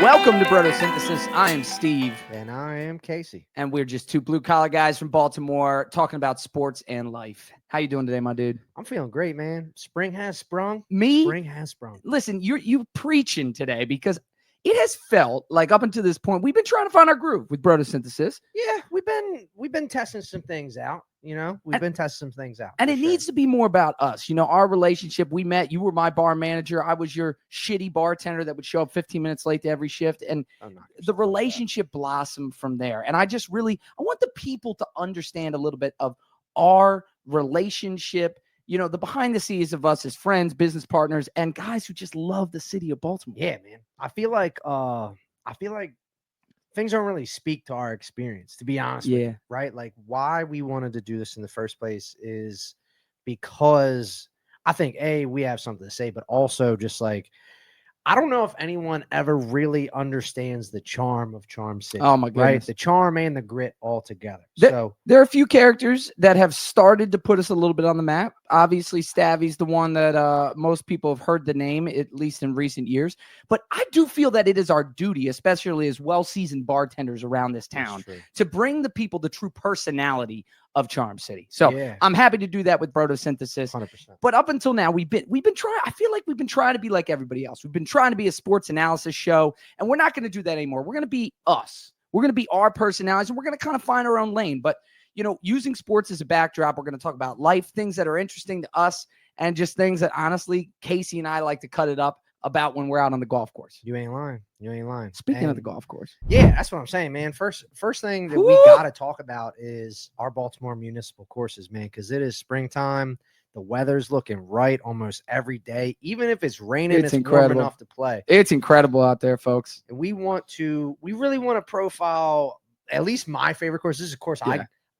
Welcome to Brotosynthesis. I am Steve. And I am Casey. And we're just two blue-collar guys from Baltimore talking about sports and life. How you doing today, my dude? I'm feeling great, man. Spring has sprung. Me? Spring has sprung. Listen, you preaching today because it has felt like up until this point, we've been trying to find our groove with Brotosynthesis. Yeah, we've been testing some things out. We've been testing some things out. And it needs to be more about us. Our relationship, we met, you were my bar manager. I was your shitty bartender that would show up 15 minutes late to every shift. And the relationship blossomed from there. And I want the people to understand a little bit of our relationship, the behind the scenes of us as friends, business partners, and guys who just love the city of Baltimore. Yeah, man. I feel like things don't really speak to our experience, to be honest with you, right? Like why we wanted to do this in the first place is because I think we have something to say, but also just like I don't know if anyone ever really understands the charm of Charm City. Oh my goodness. Right? The charm and the grit all together. There are a few characters that have started to put us a little bit on the map. Obviously, Stavvy's the one that most people have heard the name, at least in recent years. But I do feel that it is our duty, especially as well-seasoned bartenders around this town, to bring the people the true personality of Charm City. So I'm happy to do that with Brotosynthesis. 100%. But up until now, we've been trying. I feel like we've been trying to be like everybody else. We've been trying to be a sports analysis show, and we're not going to do that anymore. We're going to be us. We're going to be our personalities, and we're going to kind of find our own lane. But using sports as a backdrop, we're going to talk about life, things that are interesting to us, and just things that honestly, Casey and I like to cut it up about when we're out on the golf course. You ain't lying. Speaking of the golf course. Yeah, that's what I'm saying, man. First thing that we got to talk about is our Baltimore Municipal courses, man, because it is springtime. The weather's looking right almost every day. Even if it's raining, it's warm enough to play. It's incredible out there, folks. And we really want to profile at least my favorite course. This is a course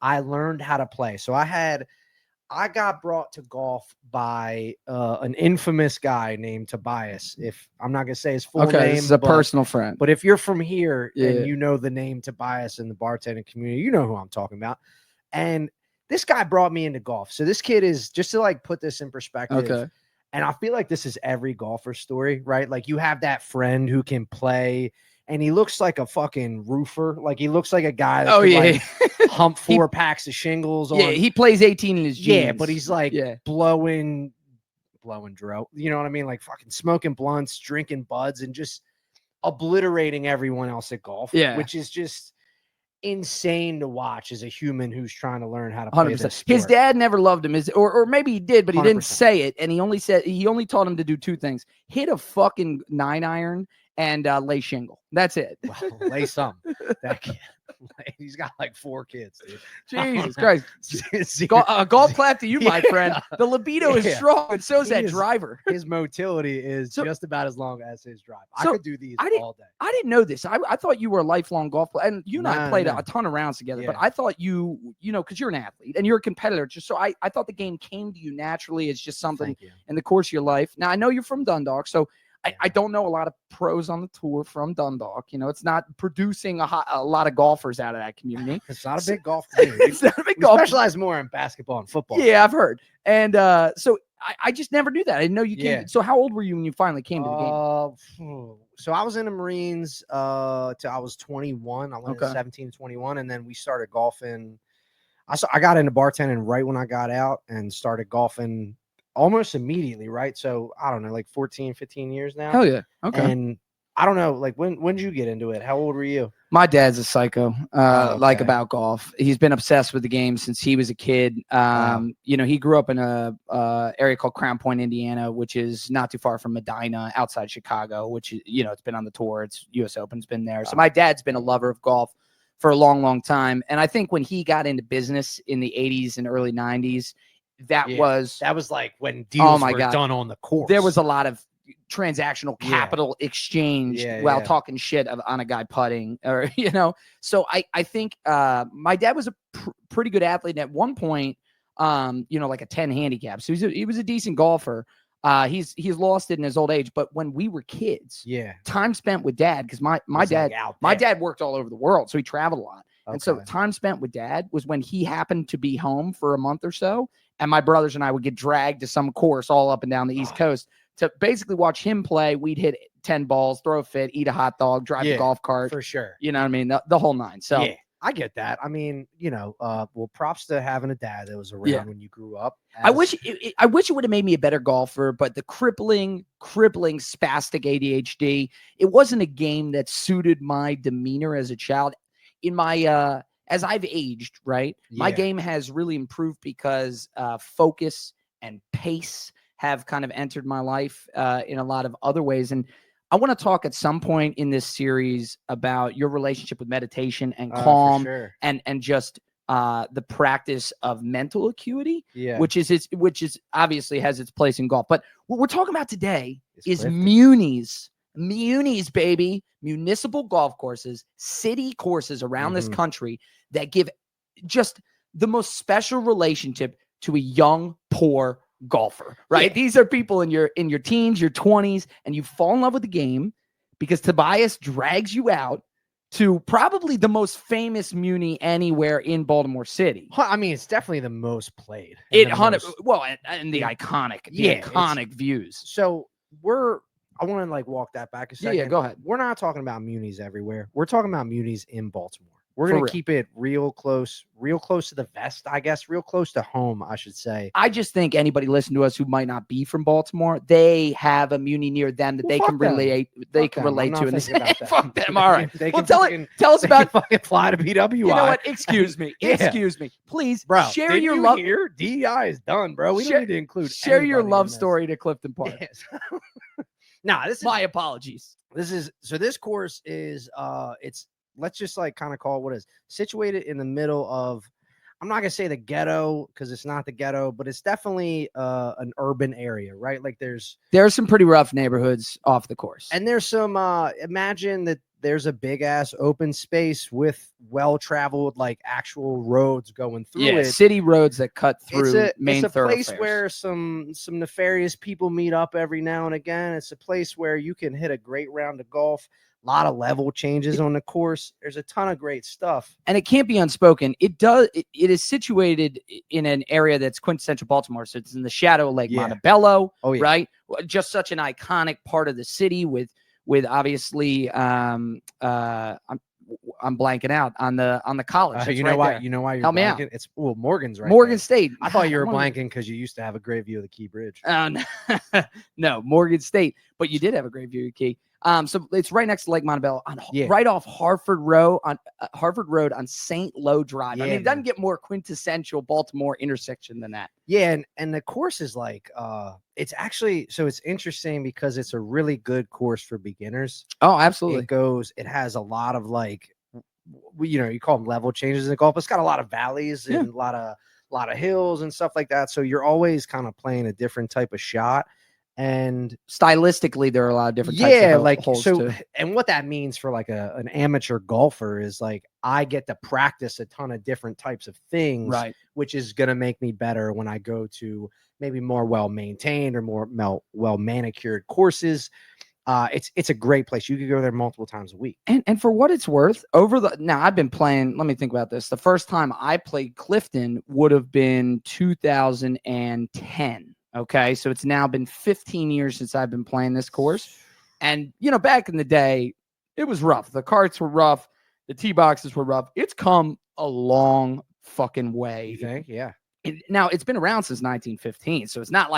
I learned how to play. So I got brought to golf by an infamous guy named Tobias. If I'm not gonna say his full name, this is a personal friend. But if you're from here and you know the name Tobias in the bartending community, you know who I'm talking about. And this guy brought me into golf. So this kid is, just to like put this in perspective. Okay. And I feel like this is every golfer's story, right? Like you have that friend who can play. And he looks like a fucking roofer. Like he looks like a guy that like hump 4 packs of shingles on. Yeah, he plays 18 in his jeans. Yeah, but he's like blowing dro. You know what I mean? Like fucking smoking blunts, drinking buds, and just obliterating everyone else at golf. Yeah, which is just insane to watch as a human who's trying to learn how to play 100%. This sport. His dad never loved him, or maybe he did, but he 100%. Didn't say it. And he only taught him to do two things: hit a fucking 9-iron and lay shingle. That's it. Well, lay some. That kid, he's got like 4 kids, dude. Jesus Christ. Golf clap to you, my friend. The libido is strong, and so is that driver. His motility is just about as long as his drive. I could do these all day. I didn't know this. I thought you were a lifelong golf player, and you and I played a ton of rounds together, but I thought you because you're an athlete and you're a competitor. Just so I thought the game came to you naturally as just something in the course of your life. Now, I know you're from Dundalk, so I don't know a lot of pros on the tour from Dundalk. It's not producing a lot of golfers out of that community. It's not a big golf community. It's not a big golf. Specialize more in basketball and football. Yeah, I've heard. And so I just never knew that. I didn't know you came. So how old were you when you finally came to the game? So I was in the Marines till I was 21. I went 17 to 21, and then we started golfing. I got into bartending right when I got out and started golfing almost immediately, right? So I don't know, like 14, 15 years now. Hell yeah. Okay. And I don't know, like when did you get into it? How old were you? My dad's a psycho, like about golf. He's been obsessed with the game since he was a kid. He grew up in a area called Crown Point, Indiana, which is not too far from Medina, outside Chicago, which is, it's been on the tour. It's US Open's been there. So my dad's been a lover of golf for a long, long time. And I think when he got into business in the 80s and early 90s, that was like when deals were done on the course. There was a lot of transactional capital exchange while talking shit on a guy putting, or So I think my dad was a pretty good athlete. And at one point, like a 10 handicap. So he was a decent golfer. He's lost it in his old age, but when we were kids, time spent with dad, because my dad worked all over the world, so he traveled a lot. And so time spent with dad was when he happened to be home for a month or so. And my brothers and I would get dragged to some course all up and down the East Coast to basically watch him play. We'd hit 10 balls, throw a fit, eat a hot dog, drive a golf cart. For sure. You know what I mean? The whole nine. So yeah, I get that. I mean, well, props to having a dad that was around when you grew up. I wish it would have made me a better golfer, but the crippling spastic ADHD, it wasn't a game that suited my demeanor as a child. In my as I've aged, right? My game has really improved because focus and pace have kind of entered my life in a lot of other ways. And I want to talk at some point in this series about your relationship with meditation and calm and just the practice of mental acuity, which is obviously has its place in golf. But what we're talking about today is munis, baby, municipal golf courses, city courses around this country that give just the most special relationship to a young, poor golfer, right? These are people in your teens, your 20s, and you fall in love with the game because Tobias drags you out to probably the most famous muni anywhere in Baltimore City. I mean, it's definitely the most played. And the iconic views. So I want to walk that back a second. Yeah, go ahead. We're not talking about munis everywhere. We're talking about munis in Baltimore. We're going to keep it real close to the vest, I guess, real close to home, I should say. I just think anybody listening to us who might not be from Baltimore, they have a muni near them that they can relate to. And fuck them. All right. Well, tell us about fucking fly to BWI. You know what? Excuse me. Excuse me. Please, bro, share your love. Here? DEI is done, bro. We don't need to include. Share your love story to Clifton Park. Yes. This is my apologies. This course is let's just kind of call it what it is. Situated in the middle of, I'm not gonna say the ghetto because it's not the ghetto, but it's definitely an urban area, right? There are some pretty rough neighborhoods off the course, and there's some. Imagine that there's a big ass open space with well-traveled actual roads going through it. City roads that cut through main thoroughfares. It's a place where some nefarious people meet up every now and again. It's a place where you can hit a great round of golf. A lot of level changes on the course. There's a ton of great stuff. And it can't be unspoken. It is situated in an area that's quintessential Baltimore. So it's in the shadow of Lake Montebello, right? Just such an iconic part of the city with obviously I'm blanking out on the college. You know why you're Help blanking? Me out. It's Morgan's right. Morgan there. State. I thought you were blanking because you used to have a great view of the Key Bridge. No, Morgan State, but you did have a great view of Key. So it's right next to Lake Montebello, right off Harford Road on St. Lo Drive. I mean, it doesn't get more quintessential Baltimore intersection than that. Yeah, and the course is it's actually, so it's interesting because it's a really good course for beginners. Oh, absolutely. It has a lot of you call them level changes in golf. It's got a lot of valleys and a lot of hills and stuff like that. So you're always kind of playing a different type of shot. And stylistically, there are a lot of different types of holes too. And what that means for an amateur golfer is I get to practice a ton of different types of things, right? Which is going to make me better when I go to maybe more well-maintained or more well-manicured courses. It's a great place. You could go there multiple times a week. And for what it's worth, now I've been playing, let me think about this. The first time I played Clifton would have been 2010. Okay, so it's now been 15 years since I've been playing this course. And, back in the day, it was rough. The carts were rough. The tee boxes were rough. It's come a long fucking way. You think? Yeah. Now, it's been around since 1915, so it's not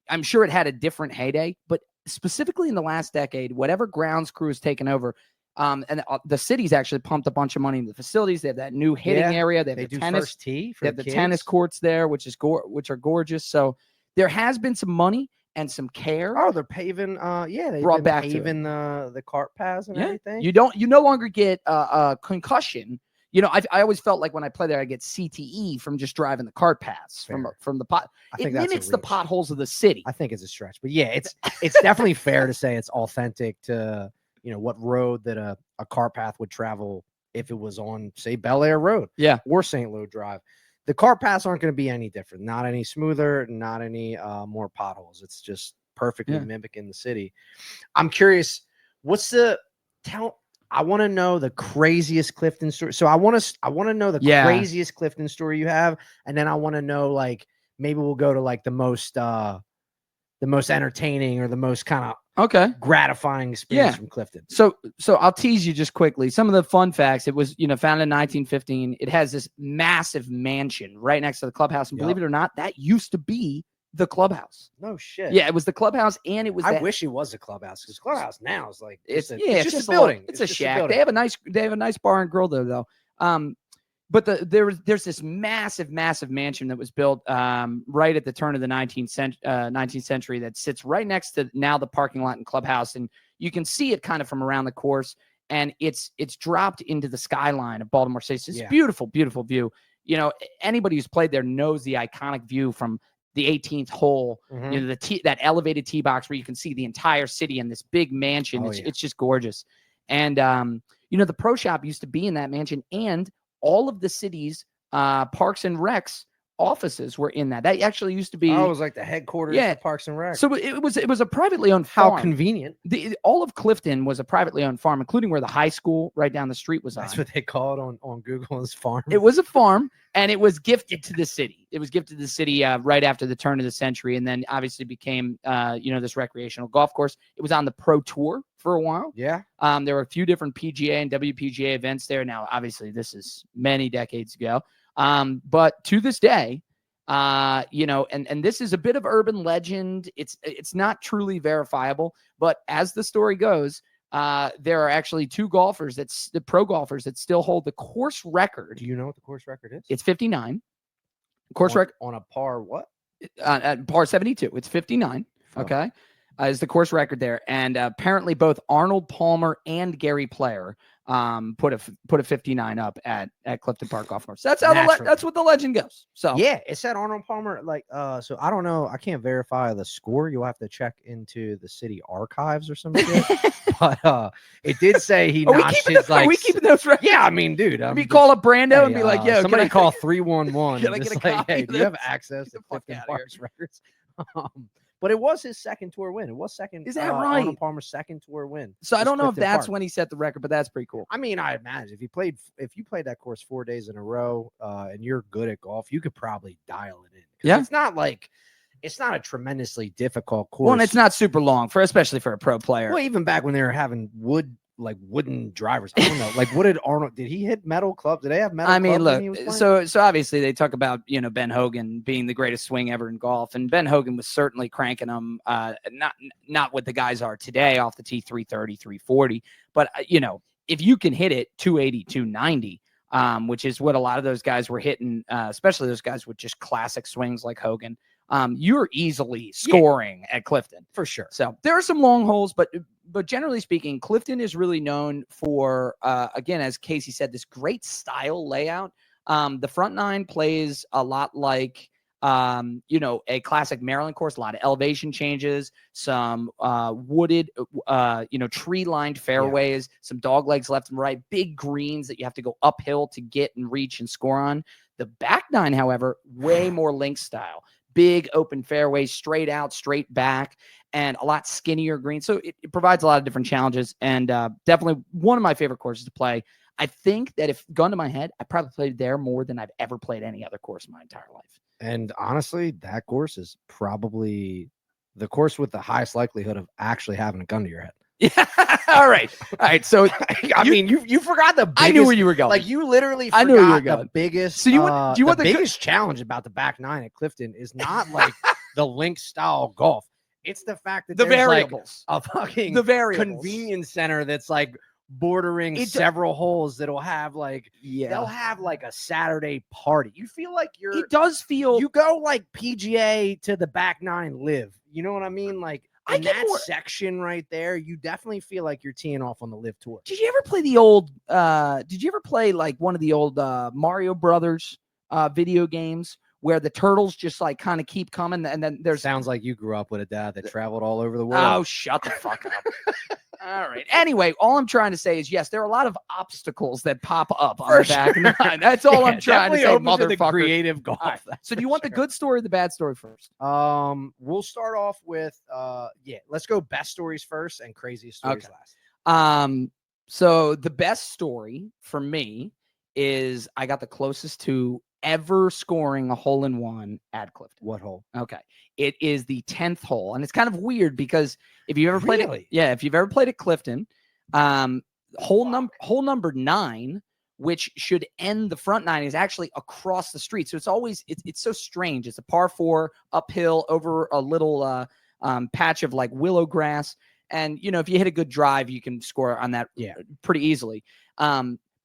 I'm sure it had a different heyday, but specifically in the last decade, whatever grounds crew has taken over, and the city's actually pumped a bunch of money into the facilities. They have that new hitting area. They have the tennis first tee. They have the tennis courts there, which are gorgeous. So there has been some money and some care. Oh, they're paving. They brought back paving the cart paths and everything. You no longer get a concussion. I always felt like when I play there, I get CTE from just driving the cart paths from the pot. It mimics the potholes of the city. I think it's a stretch, but it's definitely fair to say it's authentic to what road that a cart path would travel if it was on, say, Bel Air Road, or St. Lo Drive. The cart paths aren't going to be any different. Not any smoother. Not any more potholes. It's just perfectly mimicking the city. I'm curious. I want to know the craziest Clifton story. So I want to know the craziest Clifton story you have, and then I want to know maybe we'll go to the the most entertaining or the most kind of gratifying experience from Clifton. So I'll tease you just quickly. Some of the fun facts. It was, founded in 1915. It has this massive mansion right next to the clubhouse. And believe it or not, that used to be the clubhouse. No shit. Yeah, it was the clubhouse, and it was. I wish it was a clubhouse, because clubhouse now is like it's just a building. It's a shack. They have a nice bar and grill there, though. But there's this massive mansion that was built right at the turn of the 19th century that sits right next to now the parking lot and clubhouse, and you can see it kind of from around the course, and it's dropped into the skyline of Baltimore City. It's a beautiful view. Anybody who's played there knows the iconic view from the 18th hole, that elevated tee box where you can see the entire city and this big mansion. It's just gorgeous. And, the pro shop used to be in that mansion, and all of the city's Parks and Recs offices were in that. That actually used to be. Oh, it was like the headquarters of Parks and Rec. So it was a privately owned farm. How convenient. All of Clifton was a privately owned farm, including where the high school right down the street was. That's what they call it on Google, as farm. It was a farm, and it was gifted to the city. It was gifted to the city right after the turn of the century, and then obviously became this recreational golf course. It was on the Pro Tour for a while. Yeah. There were a few different PGA and WPGA events there. Now, obviously, this is many decades ago. But to this day, and this is a bit of urban legend. It's not truly verifiable, but as the story goes, there are actually two golfers the pro golfers that still hold the course record. Do you know what the course record is? It's 59. Course record on a par what? At par 72. It's 59. Okay. Is the course record there. And apparently both Arnold Palmer and Gary Player put a 59 up at Clifton Park Golf Course. That's how that's what the legend goes. So yeah, it said Arnold Palmer. So I don't know. I can't verify the score. You'll have to check into the city archives or some shit. But it did say he notched his Are we keeping those records? Yeah, I mean, dude. Maybe call up Brando and be like, "Yo, somebody call 311." Can I get a copy? Hey, do you have access to Clifton Park's records? But it was his second tour win. It was second. Is that right? Arnold Palmer's second tour win. So I don't know if that's when he set the record, but that's pretty cool. I mean, I imagine if you played that course 4 days in a row, and you're good at golf, you could probably dial it in. Yeah, it's not a tremendously difficult course. Well, and it's not super long especially for a pro player. Well, even back when they were having wooden drivers. I don't know. What did he hit metal clubs? Did they have metal clubs? I mean, look, so obviously they talk about, Ben Hogan being the greatest swing ever in golf. And Ben Hogan was certainly cranking them, not what the guys are today off the tee, 330, 340. But, if you can hit it 280, 290, which is what a lot of those guys were hitting, especially those guys with just classic swings like Hogan, you're easily scoring at Clifton. For sure. So there are some long holes, but generally speaking, Clifton is really known for, again, as Casey said, this great style layout. The front nine plays a lot like, a classic Maryland course, a lot of elevation changes, some wooded, tree-lined fairways, some dog legs left and right, big greens that you have to go uphill to get and reach and score on. The back nine, however, way more link style. Big open fairways, straight out, straight back, and a lot skinnier green. So it provides a lot of different challenges, and definitely one of my favorite courses to play. I think that if gun to my head, I probably played there more than I've ever played any other course in my entire life. And honestly, that course is probably the course with the highest likelihood of actually having a gun to your head. Yeah. All right. So you forgot the biggest, I knew where you were going. You literally forgot the biggest. So the biggest challenge about the back nine at Clifton is not the link style golf. It's the fact that the variables, a fucking convenience center that's bordering several holes that'll have they'll have a Saturday party. You feel like it does feel you go PGA to the back nine live. You know what I mean? In that section right there, you definitely feel like you're teeing off on the live tour. Did you ever play the old did you ever play one of the old Mario Brothers video games where the turtles just kind of keep coming, and then there's sounds like you grew up with a dad that traveled all over the world. Oh, shut the fuck up. All right. Anyway, all I'm trying to say is, yes, there are a lot of obstacles that pop up on the back nine. That's all I'm trying to say, motherfucker. Creative golf. Right. So do you want the good story or the bad story first? We'll start off with let's go best stories first and craziest stories last. So the best story for me is I got the closest to ever scoring a hole-in-one at Clifton. What hole? Okay. It is the 10th hole. And it's kind of weird because if you've ever played it, if you've ever played at Clifton, hole number 9, which should end the front 9, is actually across the street. So it's always, it's so strange. It's a par 4 uphill over a little patch of like willow grass. And, you know, if you hit a good drive, you can score on that pretty easily.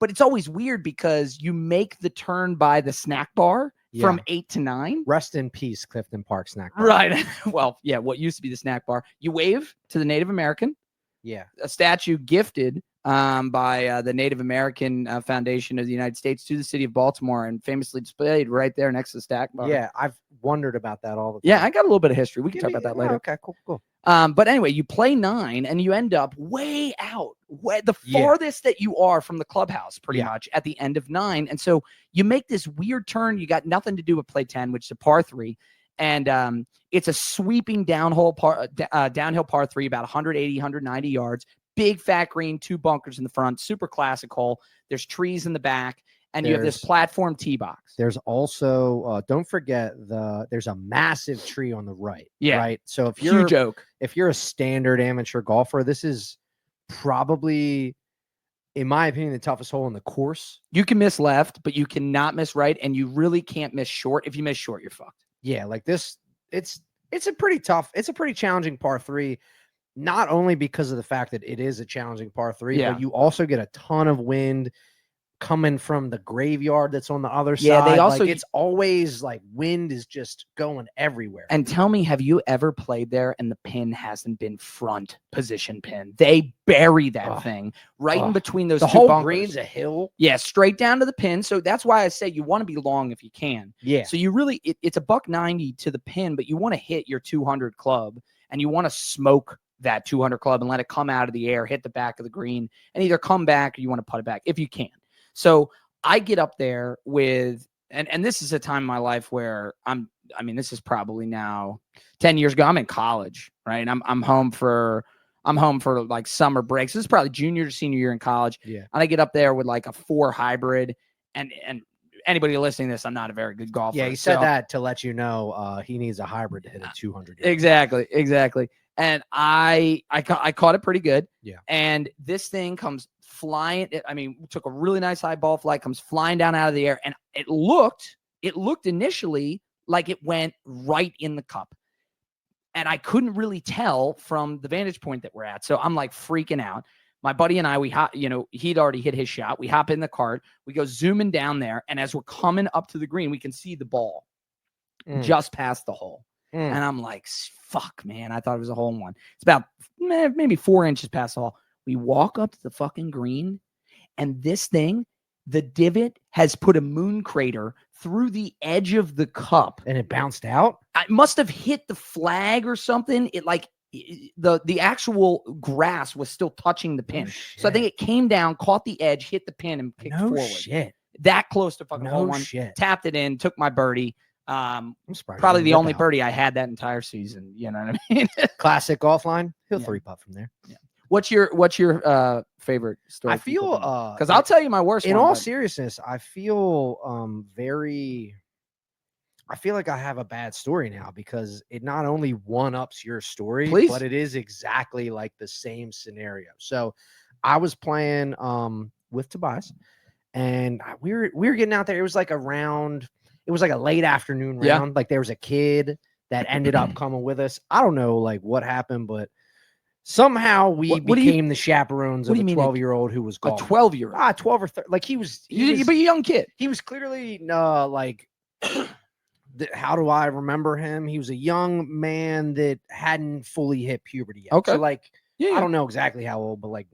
But it's always weird because you make the turn by the snack bar from 8 to 9. Rest in peace, Clifton Park snack bar. Right. Well, yeah, what used to be the snack bar. You wave to the Native American. Yeah. A statue gifted by the Native American Foundation of the United States to the city of Baltimore and famously displayed right there next to the snack bar. Yeah, I've wondered about that all the time. Yeah, I got a little bit of history. We can talk about that later. Okay, cool. But anyway, you play 9 and you end up way out, the farthest that you are from the clubhouse, pretty much at the end of 9. And so you make this weird turn. You got nothing to do with play 10, which is a par 3. And it's a sweeping downhill par 3, about 180, 190 yards. Big fat green, 2 bunkers in the front, super classic hole. There's trees in the back. And you have this platform tee box. There's also, don't forget, there's a massive tree on the right. Yeah. Right. So if you're a standard amateur golfer, this is probably, in my opinion, the toughest hole in the course. You can miss left, but you cannot miss right, and you really can't miss short. If you miss short, you're fucked. Yeah, like this, it's a pretty challenging par 3. Not only because of the fact that it is a challenging par 3, but you also get a ton of wind coming from the graveyard that's on the other side. Yeah, they also, like, it's always like wind is just going everywhere. And tell me, have you ever played there and the pin hasn't been front position pin? They bury that thing right in between those two bunkers. The whole green's a hill. Yeah, straight down to the pin. So that's why I say you want to be long if you can. Yeah. So you really, it's a $190 to the pin, but you want to hit your 200 club and you want to smoke that 200 club and let it come out of the air, hit the back of the green, and either come back or you want to putt it back if you can. So I get up there with, and this is a time in my life where this is probably now 10 years ago. I'm in college, right? And I'm home for like summer breaks. This is probably junior to senior year in college. Yeah. And I get up there with like a 4 hybrid, and anybody listening to this, I'm not a very good golfer. Yeah, he said that to let you know he needs a hybrid to hit a 200. Exactly. And I caught it pretty good. Yeah. And this thing comes flying. Took a really nice high ball flight, comes flying down out of the air. And it looked initially like it went right in the cup. And I couldn't really tell from the vantage point that we're at. So I'm like freaking out. My buddy and I, he'd already hit his shot. We hop in the cart. We go zooming down there. And as we're coming up to the green, we can see the ball just past the hole. And I'm like, fuck, man. I thought it was a hole in one. It's about maybe 4 inches past the hole. We walk up to the fucking green, and this thing, the divot has put a moon crater through the edge of the cup. And it bounced out? It must have hit the flag or something. The actual grass was still touching the pin. So I think it came down, caught the edge, hit the pin, and kicked forward. Shit. That close to fucking hole one. Tapped it in, took my birdie. Probably the only birdie I had that entire season. You know what I mean? Classic golf line. He'll 3-putt from there. Yeah. What's your favorite story? I feel because I'll tell you my worst. In all seriousness, I feel I feel like I have a bad story now because it not only one-ups your story, but it is exactly like the same scenario. So I was playing with Tobias, and we were getting out there. It was like it was like a late afternoon round. Yeah. Like there was a kid that ended up coming with us. I don't know like what happened, but somehow we became the chaperones of a 12-year-old who was golfing. A 12-year-old? 12 or 13. Like he was but a young kid. He was clearly like, how do I remember him? He was a young man that hadn't fully hit puberty yet. Okay. So like, I don't know exactly how old, but like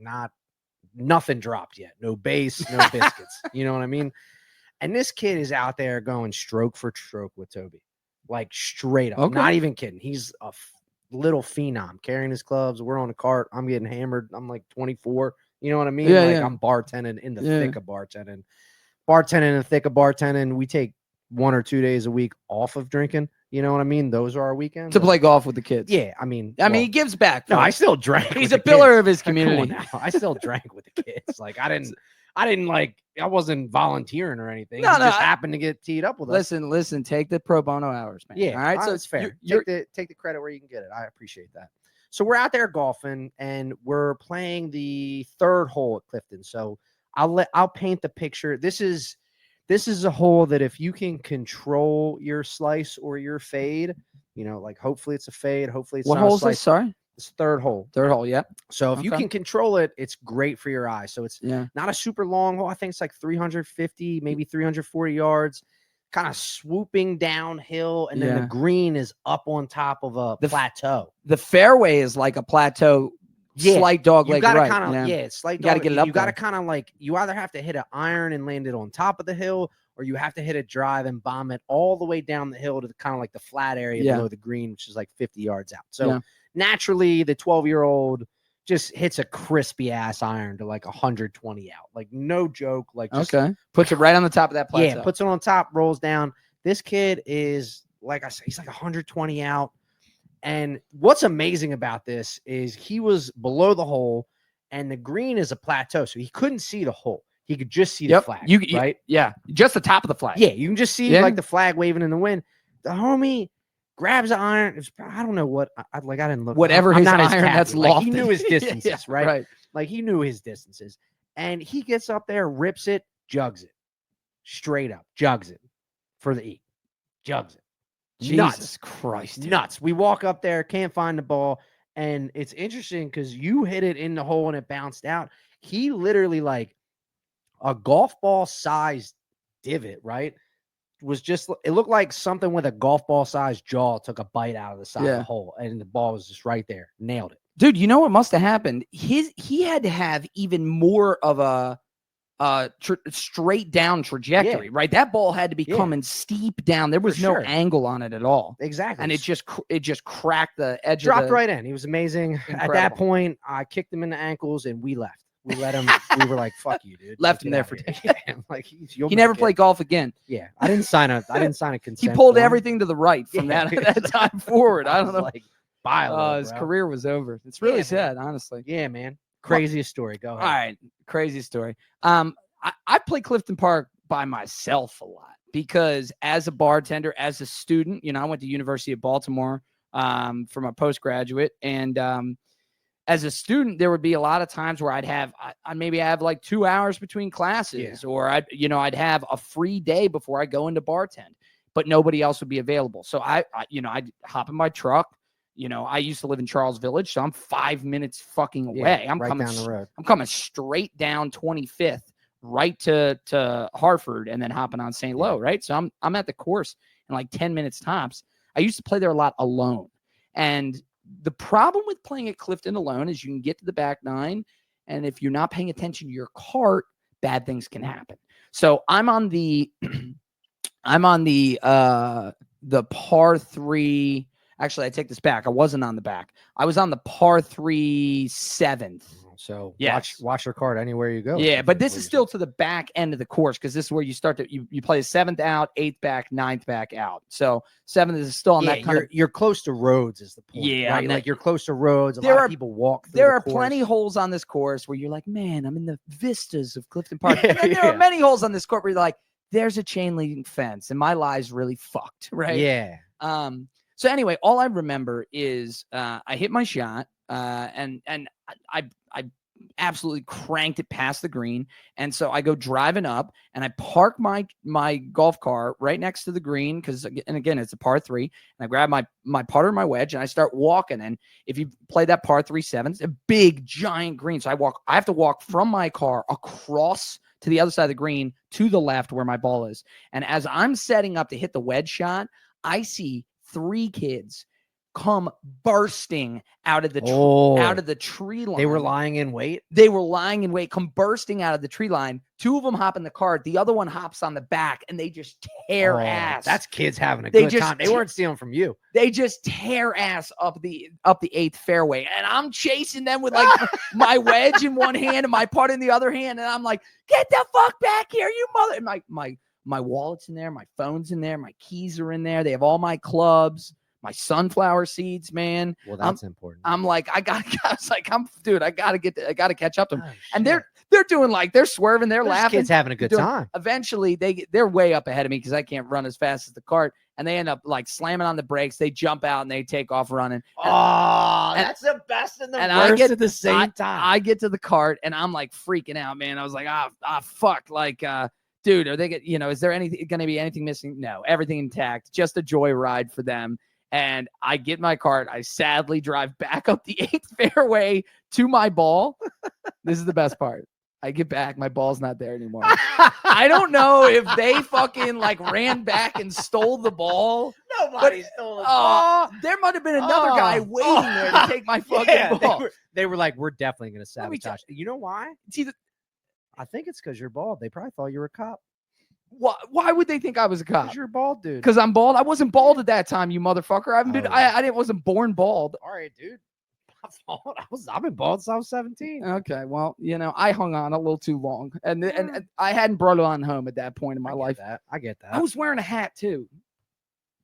nothing dropped yet. No base, no biscuits. You know what I mean? And this kid is out there going stroke for stroke with Toby, like straight up. Okay. Not even kidding. He's a little phenom carrying his clubs. We're on a cart. I'm getting hammered. I'm like 24. You know what I mean? I'm bartending in the thick of bartending. Bartending in the thick of bartending. We take 1 or 2 days a week off of drinking. You know what I mean? Those are our weekends. To play golf with the kids. Yeah. I mean, he gives back. No, I still drank. He's a pillar of his community. I still drank with the kids. Like I I wasn't volunteering or anything. No, He just happened to get teed up with us. Listen, take the pro bono hours, man. Yeah. All right. So it's fair. Take the credit where you can get it. I appreciate that. So we're out there golfing and we're playing the third hole at Clifton. So I'll paint the picture. This is a hole that if you can control your slice or your fade, like hopefully it's a fade. Hopefully it's what hole is this? Sorry. It's third hole. Third hole, yeah. So if you can control it, it's great for your eye. So it's not a super long hole. I think it's like 350, maybe 340 yards, kind of swooping downhill, and then the green is up on top of a plateau. The fairway is like a plateau, slight dog leg right. It's slight dog. You got to get it up. You got to kind of you either have to hit an iron and land it on top of the hill, or you have to hit a drive and bomb it all the way down the hill to kind of like the flat area below the green, which is like 50 yards out. So naturally, the 12-year-old just hits a crispy ass iron to like 120 out. Like no joke. Like puts it right on the top of that plateau. Yeah, puts it on top, rolls down. This kid is, like I said, he's like 120 out. And what's amazing about this is he was below the hole, and the green is a plateau, so he couldn't see the hole. He could just see the flag, right? Yeah, just the top of the flag. Yeah, you can just see like the flag waving in the wind. The homie grabs an iron. I don't know what I didn't look. Whatever his iron that's lofty. He knew his distances, right? Like he knew his distances, and he gets up there, rips it, jugs it, straight up, jugs it for the E, jugs it. Jesus Christ, dude. Nuts. We walk up there, can't find the ball, and it's interesting because you hit it in the hole and it bounced out. He literally like a golf ball sized divot, right? It looked like something with a golf ball sized jaw took a bite out of the side of the hole, and the ball was just right there. Nailed it. Dude, you know what must have happened? He had to have even more of a straight down trajectory, right? That ball had to be coming steep down. There was no angle on it at all. Exactly. And it just cracked the edge. Dropped right in. He was amazing. Incredible. At that point, I kicked him in the ankles and we left. We let him. We were like, "Fuck you, dude." Left him there for days. Like he never played golf again. Yeah, I didn't sign a consent. He pulled everything to the right from that time forward. I don't know. Like, his career was over. It's really sad, honestly. Yeah, man. Craziest story. Go ahead. All right, craziest story. I play Clifton Park by myself a lot because as a bartender, as a student, I went to University of Baltimore for my postgraduate, and as a student, there would be a lot of times where I'd have like 2 hours between classes, or I'd have a free day before I go into bartend, but nobody else would be available. So I'd hop in my truck. I used to live in Charles Village, so I'm 5 minutes fucking away. I'm coming down the road. I'm coming straight down 25th, right to Hartford, and then hopping on St. Lo, right? So I'm at the course in like 10 minutes tops. I used to play there a lot alone, and the problem with playing at Clifton alone is you can get to the back nine, and if you're not paying attention to your cart, bad things can happen. So I'm on the par three. Actually, I take this back. I wasn't on the back. I was on the par 3 7th. So watch your card anywhere you go. Yeah, but this is still to the back end of the course because this is where you start to you play 7th out, 8th back, 9th back out. So 7th is still on that kind of. You're close to roads is the point. Yeah, right? Like you're close to roads. A lot of people walk through. There are plenty holes on this course where you're like, man, I'm in the vistas of Clifton Park. And then there are many holes on this court where you're like, there's a chain link fence, and my lie's really fucked, right? Yeah. So anyway, all I remember is I hit my shot, and I absolutely cranked it past the green, and so I go driving up, and I park my golf cart right next to the green because, and again, it's a par 3, and I grab my putter, my wedge, and I start walking. And if you play that par 3 7, it's a big giant green, so I have to walk from my car across to the other side of the green to the left where my ball is. And as I'm setting up to hit the wedge shot, I see 3 kids come bursting out of the tree line. They were lying in wait. Come bursting out of the tree line. 2 of them hop in the cart. The other one hops on the back, and they just tear ass. That's kids having a good time. They weren't stealing from you. They just tear ass up the 8th fairway, and I'm chasing them with like my wedge in one hand and my putt in the other hand, and I'm like, "Get the fuck back here, you mother!" And my wallet's in there, my phone's in there, my keys are in there. They have all my clubs. my sunflower seeds, man. Well, that's important. I'm like, I was like, dude, I gotta catch up to them. And they're doing like, they're swerving, they're laughing. Kids having a good time. Eventually, they're way up ahead of me because I can't run as fast as the cart, and they end up like slamming on the brakes. They jump out and they take off running. That's the best and the worst at the same time. I get to the cart and I'm like freaking out, man. I was like, fuck, like, dude, are they is there going to be anything missing? No, everything intact. Just a joyride for them. And I get my cart. I sadly drive back up the 8th fairway to my ball. This is the best part. I get back. My ball's not there anymore. I don't know if they fucking like ran back and stole the ball. Nobody stole the ball. There might have been another guy waiting there to take my fucking ball. They were like, we're definitely going to sabotage. You know why? I think it's because you're bald. They probably thought you were a cop. Why would they think I was a cop? Because you're bald, dude. Because I'm bald. I wasn't bald at that time, you motherfucker. I wasn't born bald. All right, dude. I've been bald since I was 17. Okay, well, I hung on a little too long, and I hadn't brought it on home at that point in my life. I get that. I was wearing a hat too.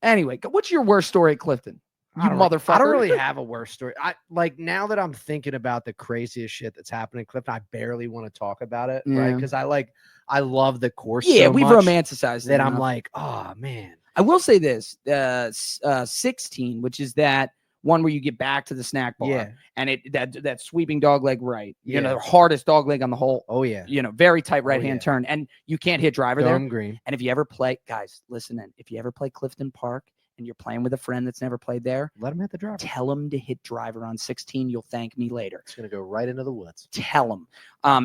Anyway, what's your worst story at Clifton? Motherfucker. I don't really have a worst story. Now that I'm thinking about the craziest shit that's happening at Clifton, I barely want to talk about it, right? Because I love the course. Yeah, so we've much romanticized that. I'm like, oh man. I will say this: 16, which is that one where you get back to the snack bar, and that sweeping dog leg right, the hardest dog leg on the hole. Oh yeah, very tight right hand turn, and you can't hit driver there. Green. And if you ever play, guys, listen in. If you ever play Clifton Park and you're playing with a friend that's never played there, let him hit the driver. Tell him to hit driver on 16. You'll thank me later. It's gonna go right into the woods. Tell him,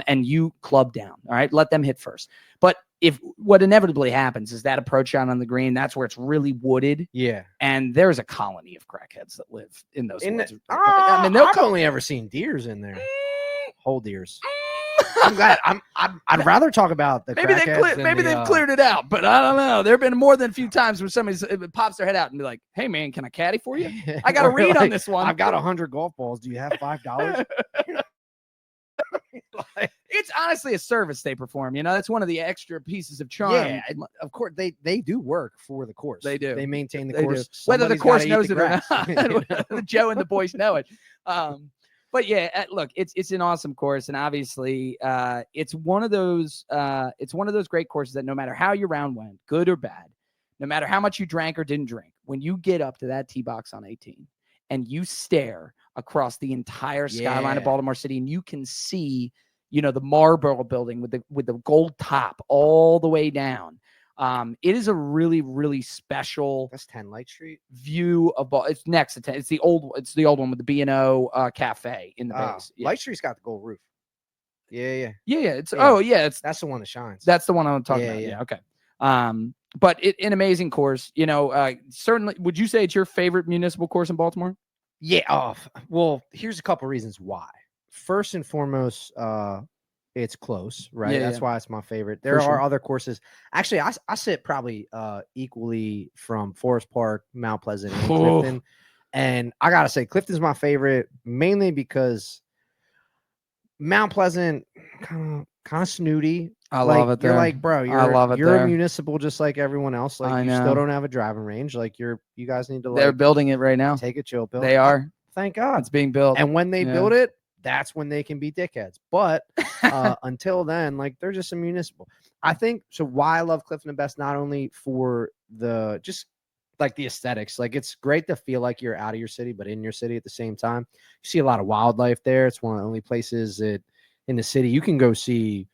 and you club down. All right, let them hit first. But if what inevitably happens is that approach shot on the green, that's where it's really wooded. Yeah. And there's a colony of crackheads that live in those woods. I've only ever seen deers in there. Whole deers. I'm glad. I'd rather talk about the maybe they've cleared it out, but I don't know. There have been more than a few times where somebody pops their head out and be like, "Hey man, can I caddy for you? I got a read on this one. I've got 100 golf balls. Do you have $5?" It's honestly a service they perform. That's one of the extra pieces of charm. Yeah, of course they do work for the course. They do. They maintain the course, whether the course knows it or not. Joe and the boys know it. But yeah, look, it's an awesome course, and obviously, it's one of those great courses that no matter how your round went, good or bad, no matter how much you drank or didn't drink, when you get up to that tee box on 18 and you stare across the entire skyline of Baltimore City, and you can see, the Marlboro building with the gold top all the way down. It is a really, really special. That's 10 Light Street view of it's next to 10. It's the old one with the B&O cafe in the base. Yeah. Light Street's got the gold roof. Yeah. That's the one that shines. That's the one I'm talking about. Yeah. Okay. But an amazing course. Certainly. Would you say it's your favorite municipal course in Baltimore? Yeah. Well, here's a couple reasons why. First and foremost, it's close, right? That's why it's my favorite. There are other courses. Actually, I sit probably equally from Forest Park, Mount Pleasant, and Clifton. And I gotta say, Clifton's my favorite, mainly because Mount Pleasant kind of snooty. I love it there. You're like, bro, you're a municipal just like everyone else. Like, you still don't have a driving range. Like, you guys need to. They're building it right now. Take a chill pill. They are. Thank God it's being built. And when they build it, that's when they can be dickheads. But until then, like, they're just a municipal. I think so. Why I love Clifton the best, not only for the just like the aesthetics, like it's great to feel like you're out of your city, but in your city at the same time. You see a lot of wildlife there. It's one of the only places that in the city you can go see.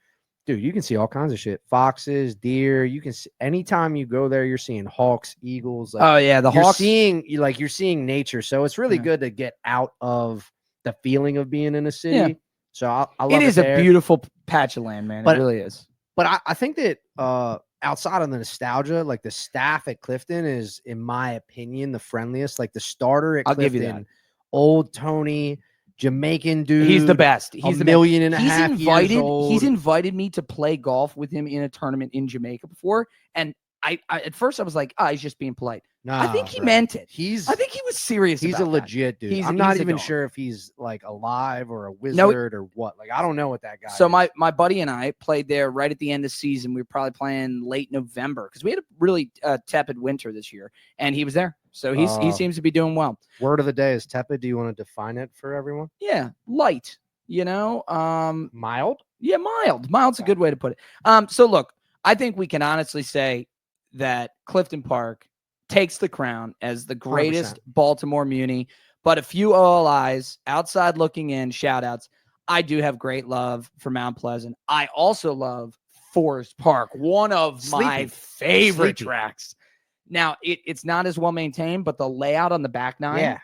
Dude, you can see all kinds of shit. Foxes, deer. You can see anytime you go there, you're seeing hawks, eagles. Like, the hawks. You're seeing nature. So it's really good to get out of the feeling of being in a city. Yeah. So I love it. It is a beautiful patch of land, man. It really is. But I think that outside of the nostalgia, like the staff at Clifton is, in my opinion, the friendliest. Like the starter at Clifton, I'll give you that. Old Tony, Jamaican dude. He's the best. He's a million and a half years old. He's invited me to play golf with him in a tournament in Jamaica before. And at first I was like, he's just being polite. No, I think he meant it. I think he was serious. He's about a legit that. dude. I'm not even sure if he's like alive or a wizard or what. Like, I don't know what that guy So is. my buddy and I played there right at the end of the season. We were probably playing late November because we had a really tepid winter this year, and he was there. So he seems to be doing well. Word of the day is tepid. Do you want to define it for everyone? Yeah, light. Mild. Yeah, mild. Mild's a good way to put it. So look, I think we can honestly say that Clifton Park takes the crown as the greatest 100%. Baltimore Muni, but a few OLIs outside looking in, shout outs. I do have great love for Mount Pleasant. I also love Forest Park, one of my favorite tracks. Now, it's not as well maintained, but the layout on the back nine,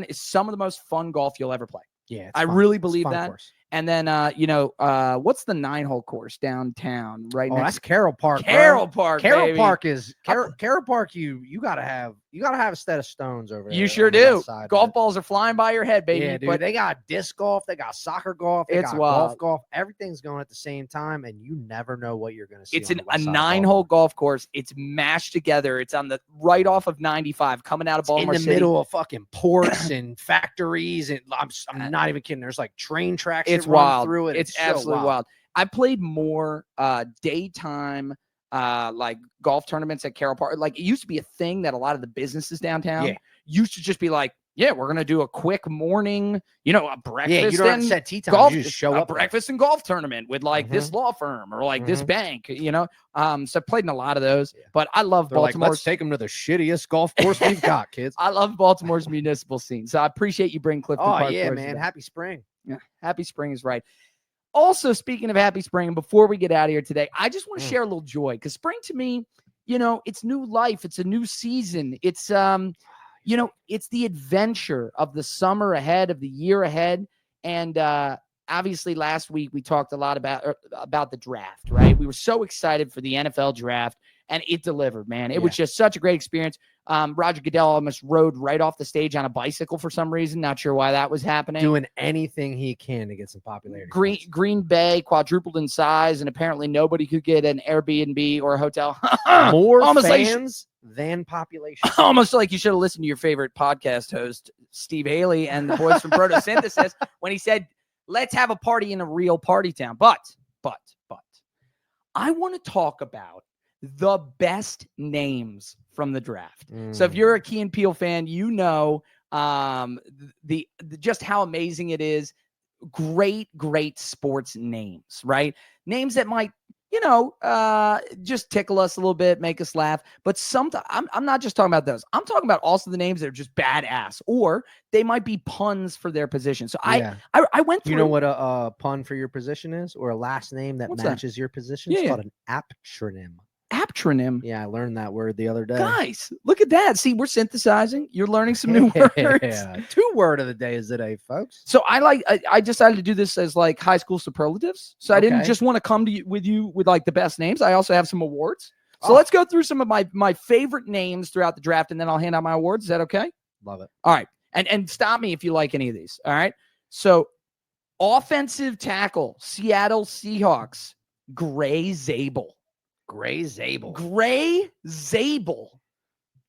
is some of the most fun golf you'll ever play. Yeah, I really believe that. Course. And then, what's the 9-hole course downtown? Right next. That's Carroll Park. Carroll Park. Carroll Park is Carroll Park. You gotta have a set of stones over there. You sure do. Golf balls are flying by your head, baby. Yeah, dude. But they got disc golf. They got soccer golf. They got golf. Everything's going at the same time, and you never know what you're gonna see. It's a 9-hole golf course. It's mashed together. It's on the right off of 95, coming out of Baltimore in the middle of fucking ports and factories, and I'm not even kidding. There's like train tracks. It's wild. Through it. It's absolutely wild. I played more daytime like golf tournaments at Carroll Park. Like, it used to be a thing that a lot of the businesses downtown used to just be like, yeah, we're gonna do a quick morning, a breakfast. Yeah, you don't have to set tee time. Golf, you just show up. Breakfast and golf tournament with like this law firm or like this bank. So I played in a lot of those. But I love Baltimore. Like, let's take them to the shittiest golf course we've got, kids. I love Baltimore's municipal scene. So I appreciate you bringing Clifton Park. Oh yeah, man. Happy spring. Yeah, happy spring is right. Also, speaking of happy spring, before we get out of here today, I just want to share a little joy, because spring to me, it's new life. It's a new season. It's, it's the adventure of the summer ahead, of the year ahead. And obviously last week we talked a lot about the draft, right? We were so excited for the NFL draft, and it delivered, man. It was just such a great experience. Roger Goodell almost rode right off the stage on a bicycle for some reason. Not sure why that was happening. Doing anything he can to get some popularity. Green Bay quadrupled in size, and apparently nobody could get an Airbnb or a hotel. More fans than population. Almost like you should have listened to your favorite podcast host, Steve Haley, and the boys from Brotosynthesis when he said, let's have a party in a real party town. But I want to talk about the best names from the draft. So if you're a Key and Peele fan, the just how amazing it is. Great sports names, right? Names that might, just tickle us a little bit, make us laugh. But sometimes I'm not just talking about those. I'm talking about also the names that are just badass, or they might be puns for their position. So I went through. You know what a pun for your position is, or a last name that matches your position? It's called an aptronym. Aptronym. Yeah, I learned that word the other day. Guys, look at that. See, we're synthesizing. You're learning some new words. Yeah. 2 word of the day is today, folks. So I decided to do this as like high school superlatives. So I didn't just want to come to you with like the best names. I also have some awards. So let's go through some of my favorite names throughout the draft, and then I'll hand out my awards. Is that okay? Love it. All right. And stop me if you like any of these. All right. So offensive tackle, Seattle Seahawks, Gray Zabel. Gray Zabel.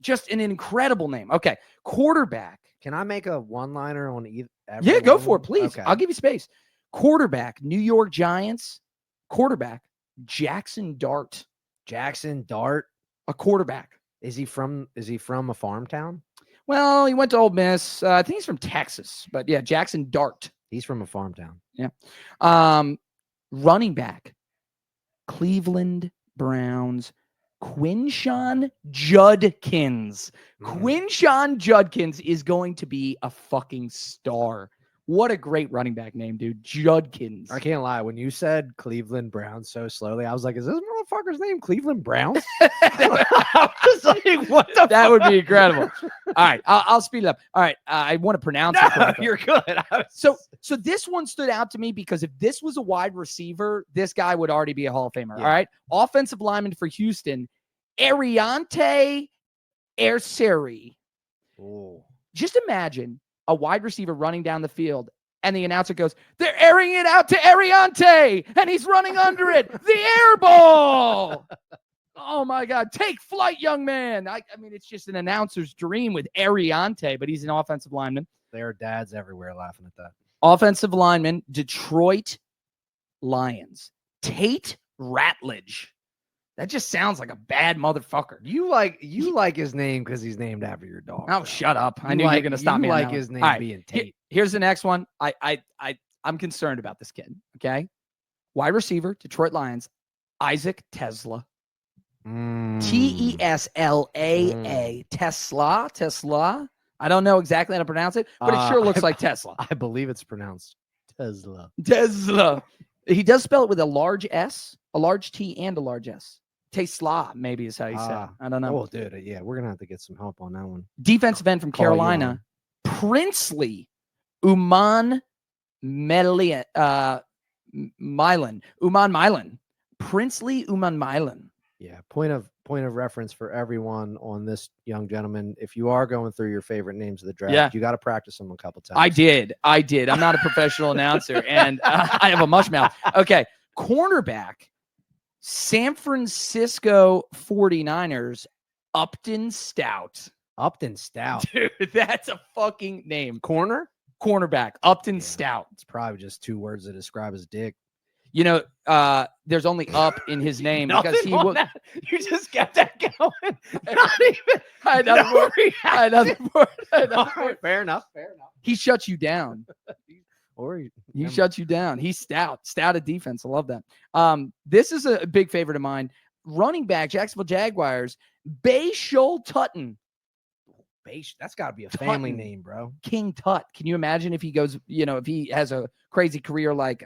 Just an incredible name. Okay. Quarterback. Can I make a one-liner on either? Yeah, go for it, please. Okay. I'll give you space. Quarterback, New York Giants. Quarterback, Jackson Dart. Jackson Dart. A quarterback. Is he from a farm town? Well, he went to Ole Miss. I think he's from Texas. But yeah, Jackson Dart. He's from a farm town. Yeah. Running back, Cleveland Browns, Quinshawn Judkins. Quinshawn Judkins is going to be a fucking star. What a great running back name, dude. Judkins. I can't lie. When you said Cleveland Browns so slowly, I was like, is this motherfucker's name Cleveland Browns? I was like, what the That fuck? Would be incredible. All right. I'll speed it up. All right. I want to pronounce it correctly. You're good. So this one stood out to me because if this was a wide receiver, this guy would already be a Hall of Famer. Yeah. All right. Offensive lineman for Houston, Ariante Erseri. Oh. Just imagine a wide receiver running down the field, and the announcer goes, they're airing it out to Ariante, and he's running under it. The air ball. Oh my God. Take flight, young man. I mean, it's just an announcer's dream with Ariante, but he's an offensive lineman. There are dads everywhere laughing at that. Offensive lineman, Detroit Lions. Tate Ratledge. That just sounds like a bad motherfucker. You like his name because he's named after your dog. Oh, shut up. I knew you were going to stop me. You like his name being Tate. Here's the next one. I'm concerned about this kid. Okay. Wide receiver, Detroit Lions, Isaac Tesla. T-E-S-L-A-A. Tesla. I don't know exactly how to pronounce it, but it sure looks like Tesla. I believe it's pronounced Tesla. He does spell it with a large S, a large T, and a large S. Tesla, maybe is how you say it. I don't know. Oh, dude. Yeah, we're going to have to get some help on that one. Defensive end from Carolina, Princely Uman Milan. Princely Uman Milan. Yeah, point of reference for everyone on this young gentleman. If you are going through your favorite names of the draft, you got to practice them a couple times. I did. I'm not a professional announcer, and I have a mush mouth. Okay, cornerback, San Francisco 49ers, Upton Stout. Upton Stout. Dude, that's a fucking name. Cornerback, Upton Stout. It's probably just two words to describe his dick. You know, there's only up in his name because he will. You just got that going. Not even. Another word. Fair enough. He shuts you down. He shuts you down. He's stout at defense. I love that. This is a big favorite of mine. Running back, Jacksonville Jaguars, Bayshul Tutton. That's got to be a family name, bro. King Tut. Can you imagine if he goes? If he has a crazy career like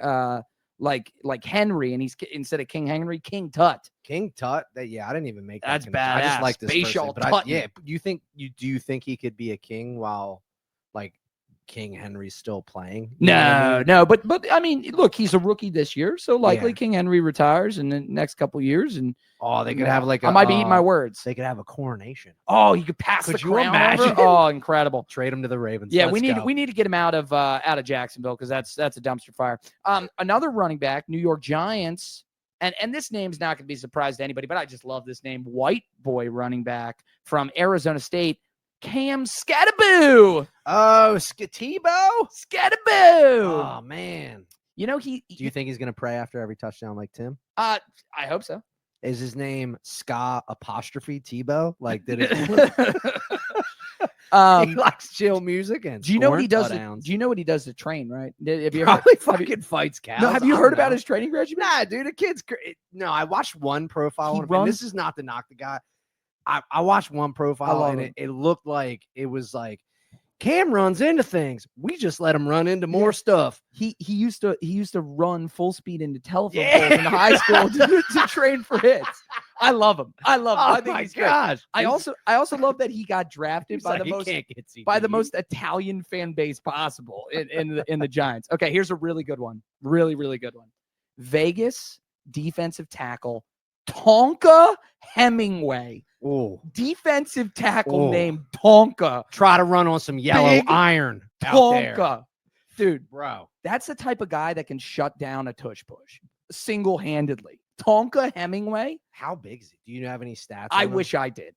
Henry, and he's instead of King Henry, King Tut. King Tut. I didn't even make that. That's badass. I just like this Bayshul person. But do you think he could be a king while like King Henry's still playing? No. But I mean, look, he's a rookie this year, so likely King Henry retires in the next couple years, and they could have like I might be eating my words. They could have a coronation. Oh, he could pass the crown over? Oh, incredible! Trade him to the Ravens. Yeah, we need to get him out of Jacksonville because that's a dumpster fire. Another running back, New York Giants, and this name's not going to be a surprise to anybody, but I just love this name, white boy running back from Arizona State, Cam Skattebo. Oh, Skattebo. Oh man. Do you think he's gonna pray after every touchdown like Tim? I hope so. Is his name Ska apostrophe Tebow? Like, did it? He likes chill music and. Do you know what he does? Do you know what he does to train? Right? Have you probably fucking fights cows? No, have you heard about his training regimen? Nah, dude, the kid's. No, I watched one profile. And this is not to knock the guy. I watched one profile and it looked like it was like Cam runs into things. We just let him run into more stuff. He used to run full speed into telephone poles in high school to train for hits. I love him. I think he's great. I also love that he got drafted by the most Italian fan base possible in the Giants. Okay, here's a really good one. Really, really good one. Vegas defensive tackle Tonka Hemingway. Oh, defensive tackle named Tonka. Try to run on some yellow iron. Tonka. Dude, bro. That's the type of guy that can shut down a tush push single-handedly. Tonka Hemingway. How big is he? Do you have any stats? I wish I did.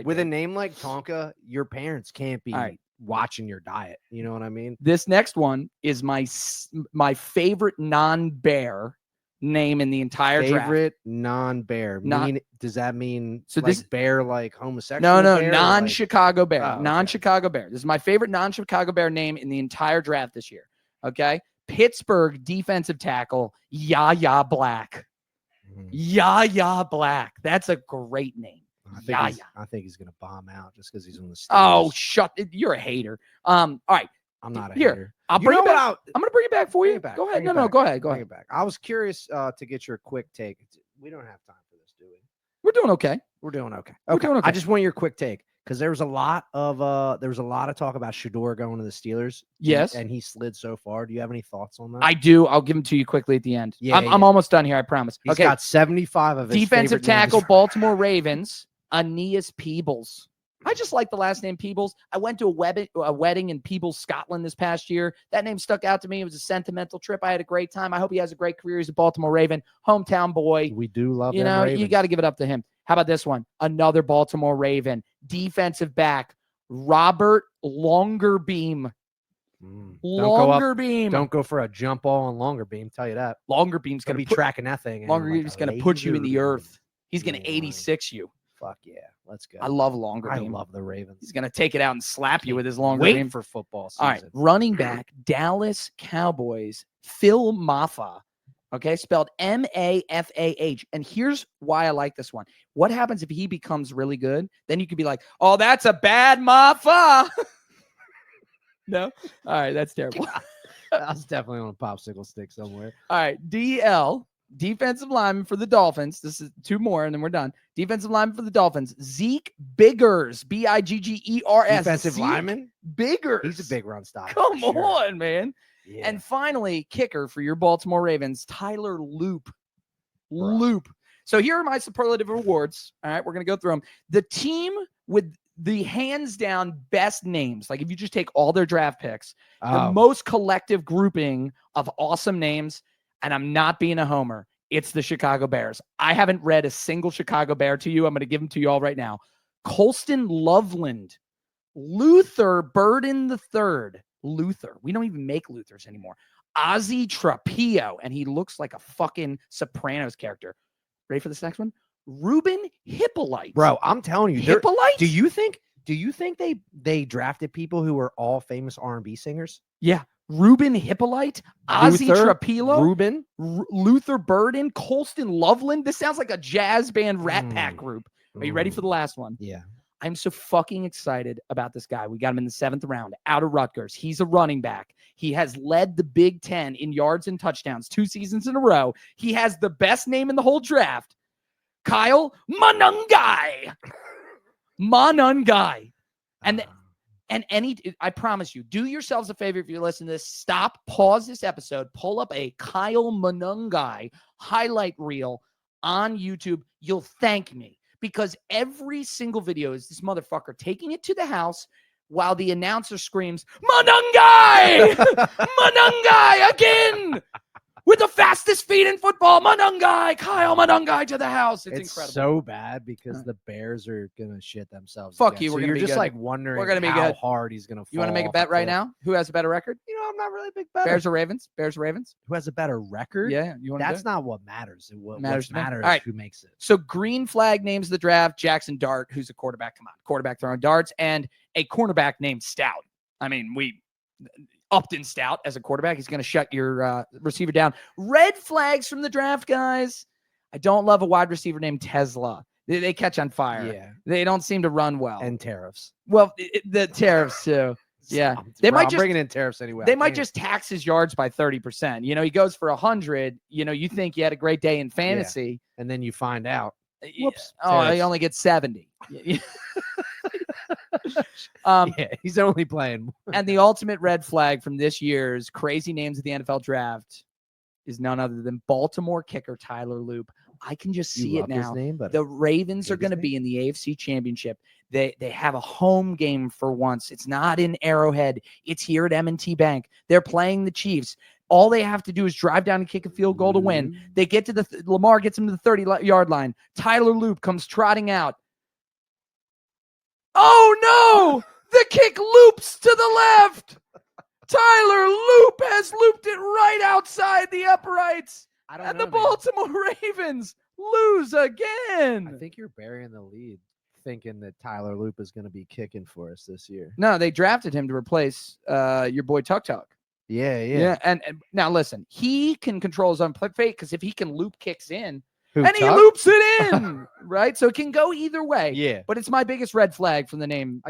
With a name like Tonka, your parents can't be watching your diet. You know what I mean? This next one is my favorite non-bear name in the entire favorite draft. Non-bear. Does that mean bear like homosexual? No, bear non-Chicago bear. Non-Chicago bear. This is my favorite non-Chicago bear name in the entire draft this year. Okay. Pittsburgh defensive tackle, Yaya Black. Yaya Black. That's a great name. I think he's gonna bomb out just because he's on the Steelers. Oh, you're a hater. All right. I'm not a hater. I'm gonna bring it back for you. Go ahead. Go ahead. Bring it back. I was curious to get your quick take. We don't have time for this, do we? We're doing okay. We're doing okay. I just want your quick take because there was a lot of talk about Shedeur going to the Steelers. Yes, and he slid so far. Do you have any thoughts on that? I do. I'll give them to you quickly at the end. Yeah, I'm almost done here. I promise. He's got 75 of his defensive tackle, Baltimore Ravens, Aeneas Peebles. I just like the last name Peebles. I went to a wedding in Peebles, Scotland this past year. That name stuck out to me. It was a sentimental trip. I had a great time. I hope he has a great career. He's a Baltimore Raven, hometown boy. We do love you know, you got to give it up to him. How about this one? Another Baltimore Raven, defensive back, Robert Longerbeam. Longerbeam. Don't go for a jump ball on Longerbeam. Tell you that. Longerbeam's going to be tracking that thing. Longerbeam's going to put you in the earth. He's going to 86 you. Fuck yeah. Let's go. I love Longerbeam. I love the Ravens. He's going to take it out and slap you with his Longerbeam. Wait for football season. All right. Running back, Dallas Cowboys, Phil Mafah. Okay. Spelled Mafah. And here's why I like this one. What happens if he becomes really good? Then you could be like, oh, that's a bad Mafah. No? All right. That's terrible. That was definitely on a popsicle stick somewhere. All right. DL. Defensive lineman for the Dolphins. This is 2 more, and then we're done. Defensive lineman for the Dolphins. Zeke Biggers. Biggers. Defensive lineman? Biggers. He's a big run stopper. Come on, man. Yeah. And finally, kicker for your Baltimore Ravens, Tyler Loop. Loop. So here are my superlative awards. All right, we're going to go through them. The team with the hands down best names, like if you just take all their draft picks, the most collective grouping of awesome names, and I'm not being a homer, it's the Chicago Bears. I haven't read a single Chicago Bear to you. I'm going to give them to you all right now. Colston Loveland, Luther Burden III. Luther. We don't even make Luthers anymore. Ozzy Trapillo, and he looks like a fucking Sopranos character. Ready for this next one? Ruben Hippolyte. Bro, I'm telling you. Hippolyte? Do you think they drafted people who were all famous R&B singers? Yeah. Ruben Hippolyte, Ozzy Trapillo, Ruben, Luther Burden, Colston Loveland. This sounds like a jazz band Rat Pack group. Are you ready for the last one? Yeah. I'm so fucking excited about this guy. We got him in the 7th round out of Rutgers. He's a running back. He has led the Big Ten in yards and touchdowns 2 seasons in a row. He has the best name in the whole draft. Kyle Monangai. Monangai. And I promise you, do yourselves a favor if you listen to this. Stop, pause this episode, pull up a Kyle Monangai highlight reel on YouTube. You'll thank me because every single video is this motherfucker taking it to the house while the announcer screams, Monangai! Monangai again! With the fastest feet in football, Monangai, Kyle Monangai to the house. It's incredible. So bad because the Bears are gonna shit themselves. Fuck again. you. So we're gonna just good. Like wondering we're gonna be how good. hard he's gonna fall. You want to make a bet right now? Who has a better record? You know, I'm not really a big bet. Bears or Ravens? Bears or Ravens? Who has a better record? Yeah. You want That's not what matters. What matters All right. who makes it. So green flag names the draft. Jackson Dart, who's a quarterback. Come on, quarterback throwing darts, and a cornerback named Stout. I mean, Upton Stout as a quarterback. He's going to shut your receiver down. Red flags from the draft, guys. I don't love a wide receiver named Tesla. They catch on fire. Yeah. They don't seem to run well. And tariffs. Well, the tariffs too. Yeah. They might just bringing in tariffs anyway. They might just tax his yards by 30%. You know, he goes for 100. You know, you think you had a great day in fantasy. Yeah. And then you find out. Whoops. Oh, he only gets 70. Yeah, he's only playing. And the ultimate red flag from this year's crazy names of the NFL draft is none other than Baltimore kicker Tyler Loop. I can just see it now. The Ravens are going to be in the AFC Championship. They have a home game for once. It's not in Arrowhead. It's here at M&T Bank. They're playing the Chiefs. All they have to do is drive down and kick a field goal to win. They get to Lamar gets him to the 30-yard line. Tyler Loop comes trotting out. Oh, no! The kick loops to the left. Tyler Loop has looped it right outside the uprights. And the Baltimore Ravens lose again. I think you're burying the lead thinking that Tyler Loop is going to be kicking for us this year. No, they drafted him to replace your boy Tuck Tuck. Yeah. And now listen, he can control his own fate because if he can loop kicks in, he loops it in, right? So it can go either way. Yeah. But it's my biggest red flag from the names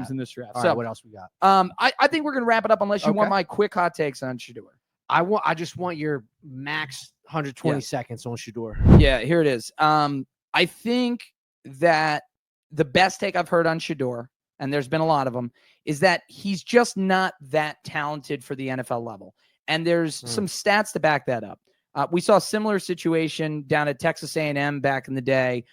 in this draft. All right, what else we got? I think we're gonna wrap it up unless you want my quick hot takes on Shedeur. I just want your max 120 seconds on Shedeur. Yeah, here it is. I think that the best take I've heard on Shedeur, and there's been a lot of them, is that he's just not that talented for the NFL level. And there's some stats to back that up. We saw a similar situation down at Texas A&M back in the day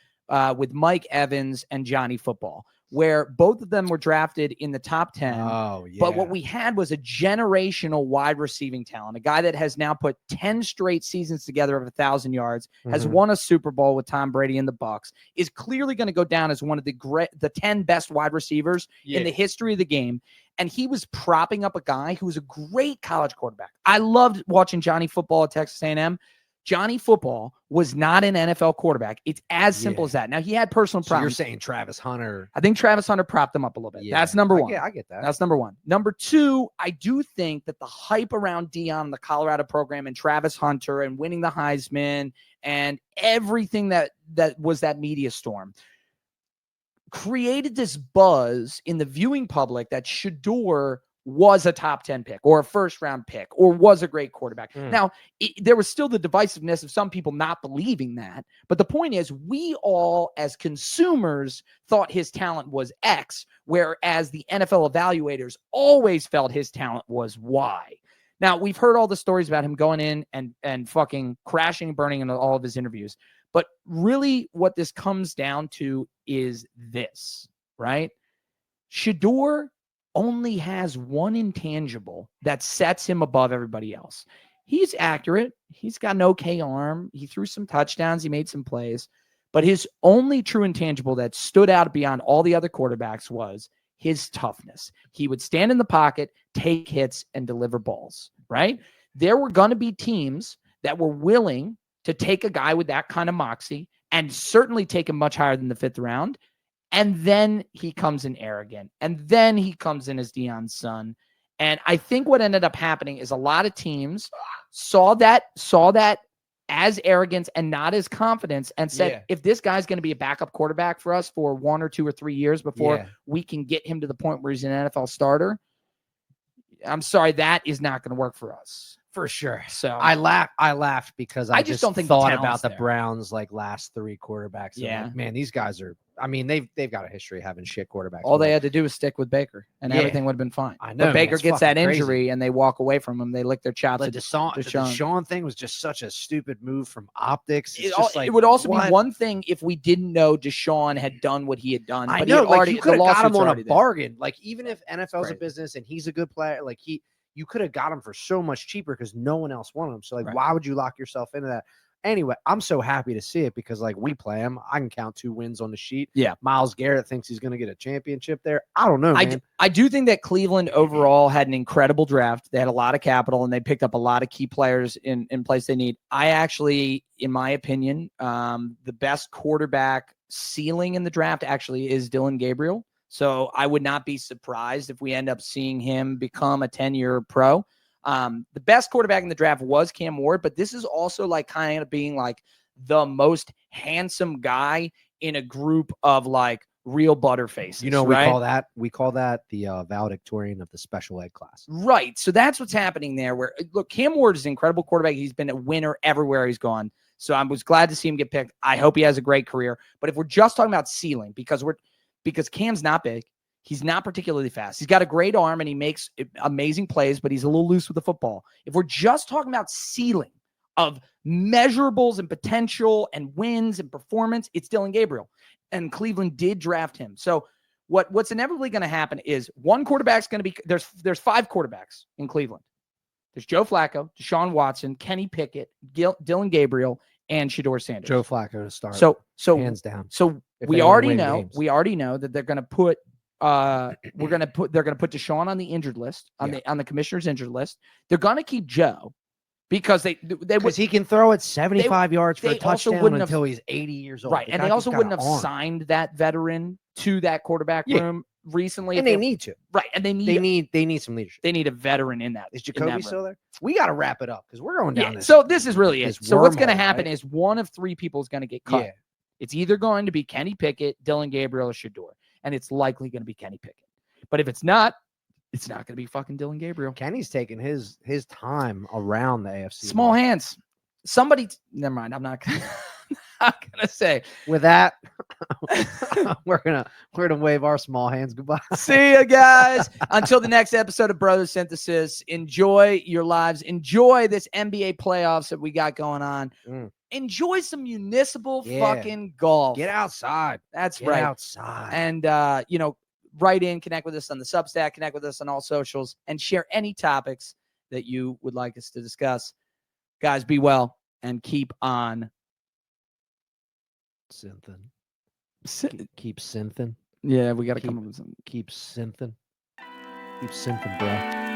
with Mike Evans and Johnny Football, where both of them were drafted in the top 10. Oh, yeah. But what we had was a generational wide receiving talent, a guy that has now put 10 straight seasons together of 1,000 yards, has won a Super Bowl with Tom Brady and the Bucs, is clearly going to go down as one of the 10 best wide receivers in the history of the game. And he was propping up a guy who was a great college quarterback. I loved watching Johnny Football at Texas A&M. Johnny Football was not an NFL quarterback. It's as simple as that. Now, he had personal problems. So you're saying Travis Hunter. I think Travis Hunter propped him up a little bit. That's number one. I get that. That's number one. Number two, I do think that the hype around Deion, the Colorado program, and Travis Hunter and winning the Heisman and everything that was that media storm created this buzz in the viewing public that Shedeur was a top 10 pick or a first round pick or was a great quarterback. Now, there was still the divisiveness of some people not believing that. But the point is, we all as consumers thought his talent was X, whereas the NFL evaluators always felt his talent was Y. Now, we've heard all the stories about him going in and fucking crashing and burning in all of his interviews. But really what this comes down to is this, right? Shedeur only has one intangible that sets him above everybody else. He's accurate. He's got an okay arm. He threw some touchdowns. He made some plays. But his only true intangible that stood out beyond all the other quarterbacks was his toughness. He would stand in the pocket, take hits, and deliver balls, right? There were going to be teams that were willing to take a guy with that kind of moxie and certainly take him much higher than the 5th round. And then he comes in arrogant. And then he comes in as Deion's son. And I think what ended up happening is a lot of teams saw that as arrogance and not as confidence and said, if this guy's going to be a backup quarterback for us for 1 or 2 or 3 years before we can get him to the point where he's an NFL starter, I'm sorry, that is not going to work for us. For sure. So I laughed because I just don't think thought about the Browns like last 3 quarterbacks. Yeah. Like, man, these guys are, I mean, they've got a history of having shit quarterbacks. All they had to do was stick with Baker and everything would have been fine. I know. But Baker gets that injury crazy. And they walk away from him. They lick their chops. The Deshaun thing was just such a stupid move from optics. It would also be one thing if we didn't know Deshaun had done what he had done. I know. Like, you could have got him on a bargain. Like, even if NFL's a business and he's a good player, like you could have got him for so much cheaper because no one else wanted him. So, like, why would you lock yourself into that? Anyway, I'm so happy to see it because, like, we play him. I can count 2 wins on the sheet. Yeah. Myles Garrett thinks he's going to get a championship there. I don't know, man. I do think that Cleveland overall had an incredible draft. They had a lot of capital, and they picked up a lot of key players in place they need. I actually, in my opinion, the best quarterback ceiling in the draft actually is Dylan Gabriel. So I would not be surprised if we end up seeing him become a 10-year pro. The best quarterback in the draft was Cam Ward, but this is also like kind of being like the most handsome guy in a group of like real butterfaces. You know, we call that the valedictorian of the special ed class. Right. So that's what's happening there where look, Cam Ward is an incredible quarterback. He's been a winner everywhere he's gone. So I was glad to see him get picked. I hope he has a great career. But if we're just talking about ceiling, because Cam's not big. He's not particularly fast. He's got a great arm and he makes amazing plays, but he's a little loose with the football. If we're just talking about ceiling of measurables and potential and wins and performance, it's Dylan Gabriel. And Cleveland did draft him. So what's inevitably going to happen is one quarterback's going to be there's 5 quarterbacks in Cleveland. There's Joe Flacco, Deshaun Watson, Kenny Pickett, Dylan Gabriel, and Shedeur Sanders. Joe Flacco to start. So hands down. So we already know that they're going to put they're going to put Deshaun on the injured list, on the commissioner's injured list. They're going to keep Joe because he can throw it 75 yards for a touchdown until he's 80 years old. Right. And they also wouldn't have signed that veteran to that quarterback room recently. And they need to. Right. And they need some leadership. They need a veteran in that. Is Jacoby still there? We got to wrap it up because we're going down this. So this is really it. So what's going to happen is one of 3 people is going to get cut. Yeah. It's either going to be Kenny Pickett, Dylan Gabriel, or Shedeur. And it's likely going to be Kenny Pickett. But if it's not going to be fucking Dylan Gabriel. Kenny's taking his time around the AFC. Small hands. Never mind. I'm not going to. I'm gonna say. With that, we're gonna wave our small hands goodbye. See you guys. Until the next episode of Brotosynthesis. Enjoy your lives. Enjoy this NBA playoffs that we got going on. Enjoy some municipal fucking golf. Get outside. That's right. Get outside. And write in, connect with us on the Substack, connect with us on all socials, and share any topics that you would like us to discuss. Guys, be well and keep on synthing. Keep synthing. Yeah, we got to come up with something. Keep synthing. Keep synthing, bro.